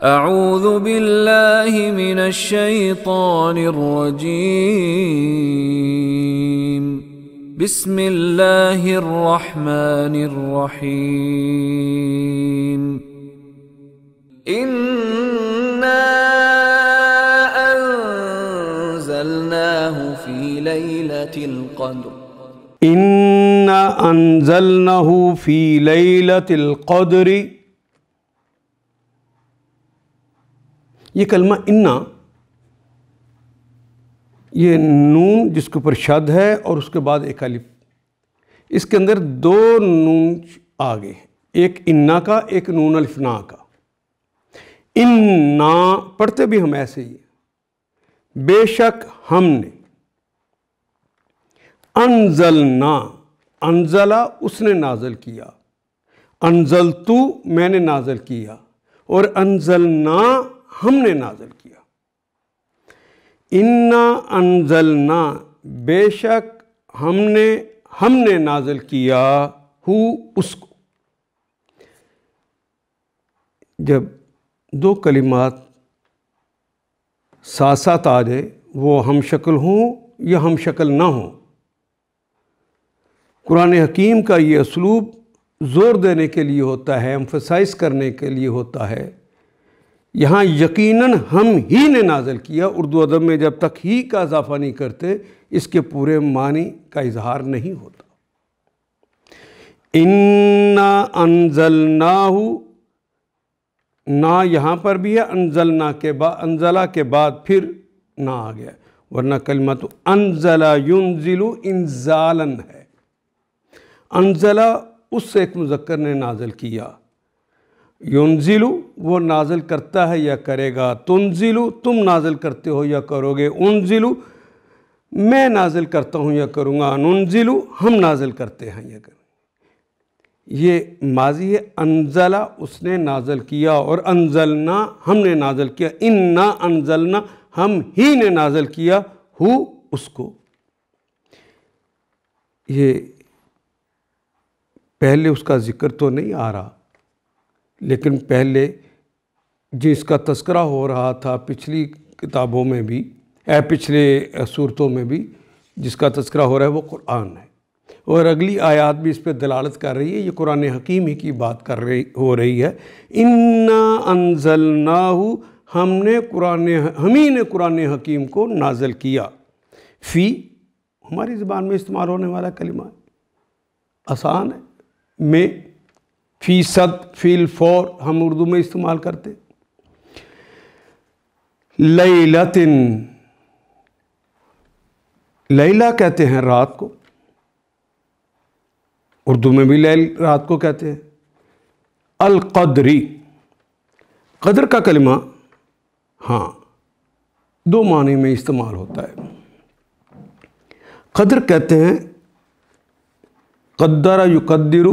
اعوذ باللہ من الشیطان الرجیم بسم اللہ الرحمن الرحیم انا انزلناہ فی لیلۃ القدر انا انزلناہ فی لیلۃ القدر۔ یہ کلمہ انا، یہ نون جس کے اوپر شد ہے اور اس کے بعد ایک الف، اس کے اندر دو نون آگے ہیں، ایک انا کا ایک نون الف نا کا۔ انا پڑھتے بھی ہم ایسے ہی، بے شک ہم نے، انزلنا، انزلہ اس نے نازل کیا، انزلتو میں نے نازل کیا، اور انزلنا ہم نے نازل کیا۔ انا انزلنا بے شک ہم نے نازل کیا ہو اس کو۔ جب دو کلمات ساتھ ساتھ آ جائے، وہ ہم شکل ہوں یا ہم شکل نہ ہوں، قرآن حکیم کا یہ اسلوب زور دینے کے لیے ہوتا ہے، ایمفسائز کرنے کے لیے ہوتا ہے۔ یہاں یقیناً ہم ہی نے نازل کیا، اردو ادب میں جب تک ہی کا اضافہ نہیں کرتے اس کے پورے معنی کا اظہار نہیں ہوتا۔ انا انزلناہ، نا یہاں پر بھی ہے، انزلنا کے بعد، انزلہ کے بعد پھر نا آ گیا، ورنہ کلمہ تو انزلہ ینزل انزالاً ہے۔ انزلہ اس سے ایک مذکر نے نازل کیا، ینزلو وہ نازل کرتا ہے یا کرے گا، تنزلو تم نازل کرتے ہو یا کرو گے، انزلو میں نازل کرتا ہوں یا کروں گا، ننزلو ہم نازل کرتے ہیں یا کریں گے۔ یہ ماضی ہے، انزلہ اس نے نازل کیا، اور انزلنا ہم نے نازل کیا، انا انزلنا ہم ہی نے نازل کیا ہو اس کو۔ یہ پہلے اس کا ذکر تو نہیں آ رہا، لیکن پہلے جس کا تذکرہ ہو رہا تھا پچھلی کتابوں میں بھی، پچھلے صورتوں میں بھی جس کا تذکرہ ہو رہا ہے وہ قرآن ہے، اور اگلی آیات بھی اس پہ دلالت کر رہی ہے، یہ قرآن حکیم ہی کی بات ہو رہی ہے۔ انا انزلناہ ہم ہی نے قرآن حکیم کو نازل کیا، فی ہماری زبان میں استعمال ہونے والا کلمہ ہے، آسان ہے، میں، فیصد، فی الفور ہم اردو میں استعمال کرتے۔ لیلتن، لیلہ کہتے ہیں رات کو، اردو میں بھی رات کو کہتے ہیں۔ القدری، قدر کا کلمہ ہاں دو معنی میں استعمال ہوتا ہے۔ قدر کہتے ہیں، قدر یقدر،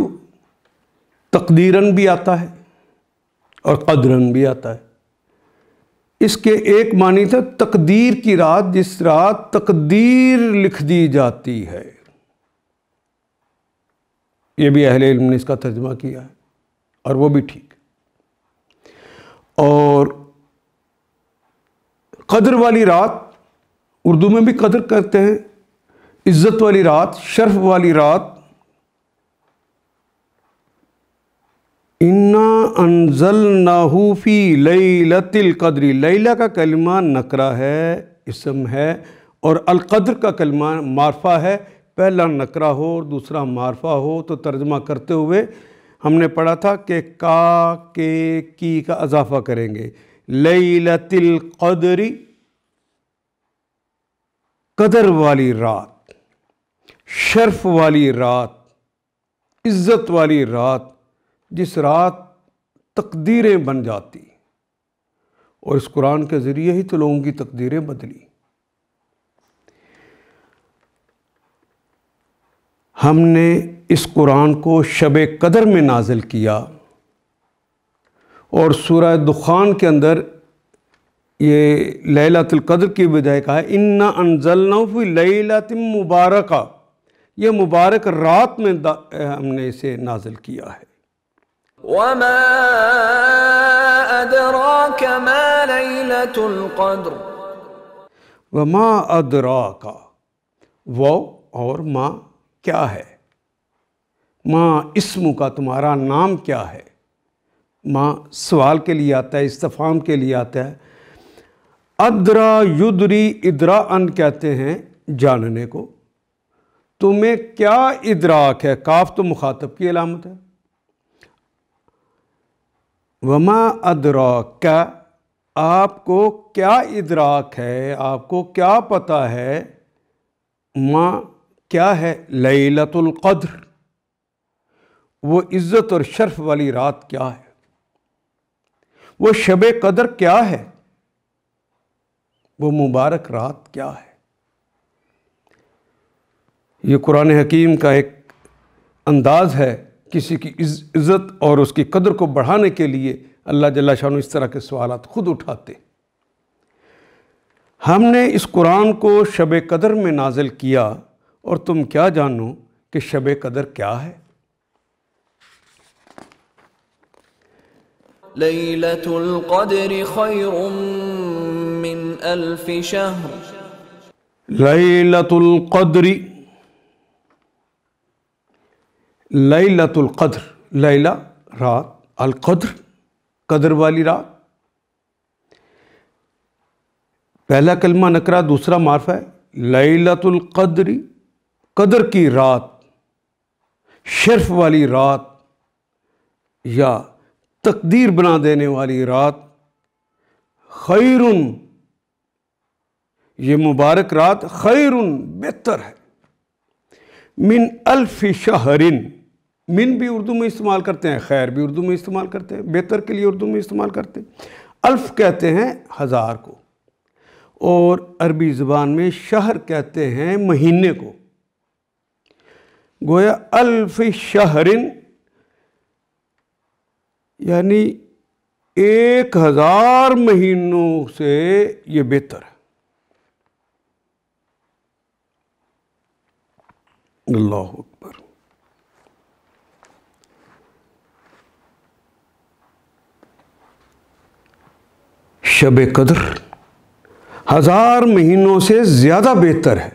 تقدیراً بھی آتا ہے اور قدراً بھی آتا ہے۔ اس کے ایک معنی تھا تقدیر کی رات، جس رات تقدیر لکھ دی جاتی ہے، یہ بھی اہل علم نے اس کا ترجمہ کیا ہے اور وہ بھی ٹھیک۔ اور قدر والی رات اردو میں بھی قدر کرتے ہیں، عزت والی رات، شرف والی رات۔ انا انزلناہ فی لیلۃ القدر، لیلہ کا کلمہ نکرہ ہے، اسم ہے، اور القدر کا کلمہ معرفہ ہے۔ پہلا نکرہ ہو اور دوسرا معرفہ ہو تو ترجمہ کرتے ہوئے ہم نے پڑھا تھا کہ کا کے کی کا اضافہ کریں گے۔ لیلۃ القدر، قدر والی رات، شرف والی رات، عزت والی رات، جس رات تقدیریں بن جاتی، اور اس قرآن کے ذریعے ہی تو لوگوں کی تقدیریں بدلی۔ ہم نے اس قرآن کو شب قدر میں نازل کیا، اور سورہ دخان کے اندر یہ لیلۃ القدر کی بجائے کہا ہے انا انزلناہ فی لیلۃ مبارکہ، یہ مبارک رات میں ہم نے اسے نازل کیا ہے۔ وما أدراك ليلة القدر وما ادراک، وہ اور ما کیا ہے، ما اسم کا تمہارا نام کیا ہے، ما سوال کے لیے آتا ہے، استفہام کے لیے آتا ہے۔ ادرا یدری، ادرا ان کہتے ہیں جاننے کو، تمہیں کیا ادراک ہے، کاف تو مخاطب کی علامت ہے۔ وما ادراک، آپ کو کیا ادراک ہے، آپ کو کیا پتہ ہے، ما کیا ہے، لیلۃ القدر، وہ عزت اور شرف والی رات کیا ہے، وہ شب قدر کیا ہے، وہ مبارک رات کیا ہے۔ یہ قرآن حکیم کا ایک انداز ہے، کسی کی عزت اور اس کی قدر کو بڑھانے کے لیے اللہ جل شانہ اس طرح کے سوالات خود اٹھاتے۔ ہم نے اس قرآن کو شب قدر میں نازل کیا، اور تم کیا جانو کہ شب قدر کیا ہے۔ ليلة القدر خير من 1000 شهر لیلۃ القدر، لیلۃ القدر، لیلہ رات، القدر قدر والی رات۔ پہلا کلمہ نکرہ، دوسرا معرفہ ہے۔ لیلۃ القدر، قدر کی رات، شرف والی رات یا تقدیر بنا دینے والی رات۔ خیرن، یہ مبارک رات، خیرن بہتر ہے، من 1000 شہرن، من بھی اردو میں استعمال کرتے ہیں، خیر بھی اردو میں استعمال کرتے ہیں، بہتر کے لیے اردو میں استعمال کرتے ہیں۔ الف کہتے ہیں ہزار کو، اور عربی زبان میں شہر کہتے ہیں مہینے کو۔ گویا 1000 شہرن یعنی 1000 مہینوں سے یہ بہتر ہے۔ اللہ اکبر۔ شب قدر 1000 مہینوں سے زیادہ بہتر ہے۔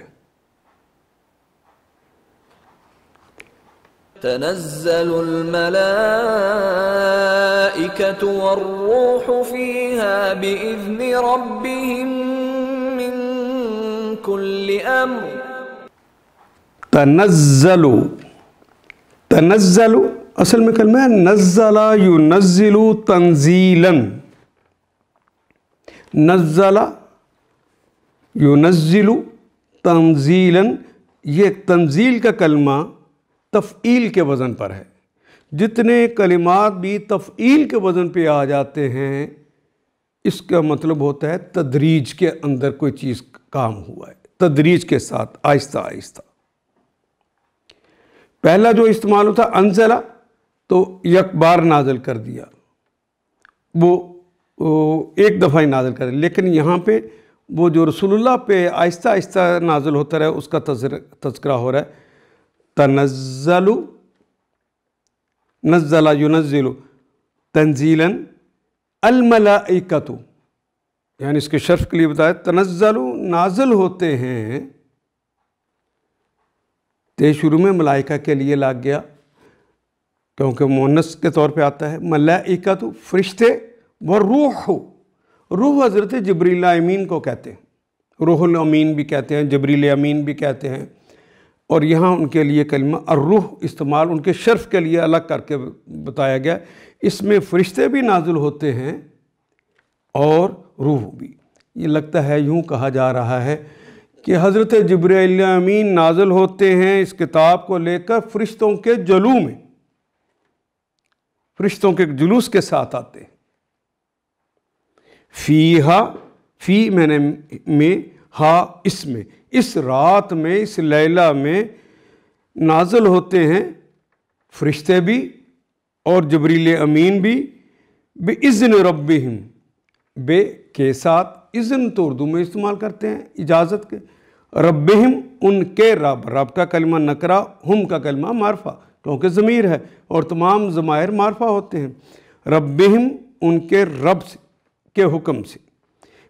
تنزل الملائكة والروح فيها بإذن ربهم من كل أمر تنزل، تنزل اصل میں کلمہ ہے نزل ينزل تنزیلا، نزل ينزل تنزیلا، یہ تنزیل کا کلمہ تفعیل کے وزن پر ہے۔ جتنے کلمات بھی تفعیل کے وزن پہ آ جاتے ہیں، اس کا مطلب ہوتا ہے تدریج کے اندر کوئی چیز کام ہوا ہے، تدریج کے ساتھ آہستہ آہستہ۔ پہلا جو استعمال ہوتا انزلہ تو یک بار نازل کر دیا، وہ ایک دفعہ ہی نازل کر دیا، لیکن یہاں پہ وہ جو رسول اللہ پہ آہستہ آہستہ نازل ہوتا رہا، اس کا تذکرہ ہو رہا ہے۔ تنزل، نزل ينزل تنزیلا، الملائکۃ، یعنی اس کے شرف کے لیے بتایا، تنزل نازل ہوتے ہیں، تے شروع میں ملائکہ کے لیے لاگ گیا کیونکہ مؤنث کے طور پہ آتا ہے۔ ملائکۃ فرشتے، والروح، روح حضرت جبریل امین کو کہتے ہیں، روح الامین بھی کہتے ہیں، جبریل امین بھی کہتے ہیں، اور یہاں ان کے لیے کلمہ الروح استعمال ان کے شرف کے لیے الگ کر کے بتایا گیا۔ اس میں فرشتے بھی نازل ہوتے ہیں اور روح بھی۔ یہ لگتا ہے یوں کہا جا رہا ہے کہ حضرت جبریل امین نازل ہوتے ہیں اس کتاب کو لے کر فرشتوں کے جلو میں، فرشتوں کے جلوس کے ساتھ آتے ہیں۔ فیہا، فی میں ہا اس میں، اس رات میں، اس لیلہ میں نازل ہوتے ہیں فرشتے بھی اور جبریل امین بھی، بِإِذْنِ رَبِّهِمْ، بے کے ساتھ، اذن تو اردو میں استعمال کرتے ہیں اجازت کے، ربہم ان کے رب، رب کا کلمہ نکرہ، ہم کا کلمہ معرفہ کیونکہ ضمیر ہے اور تمام ضمائر معرفہ ہوتے ہیں۔ ربہم ان کے رب سے، کے حکم سے،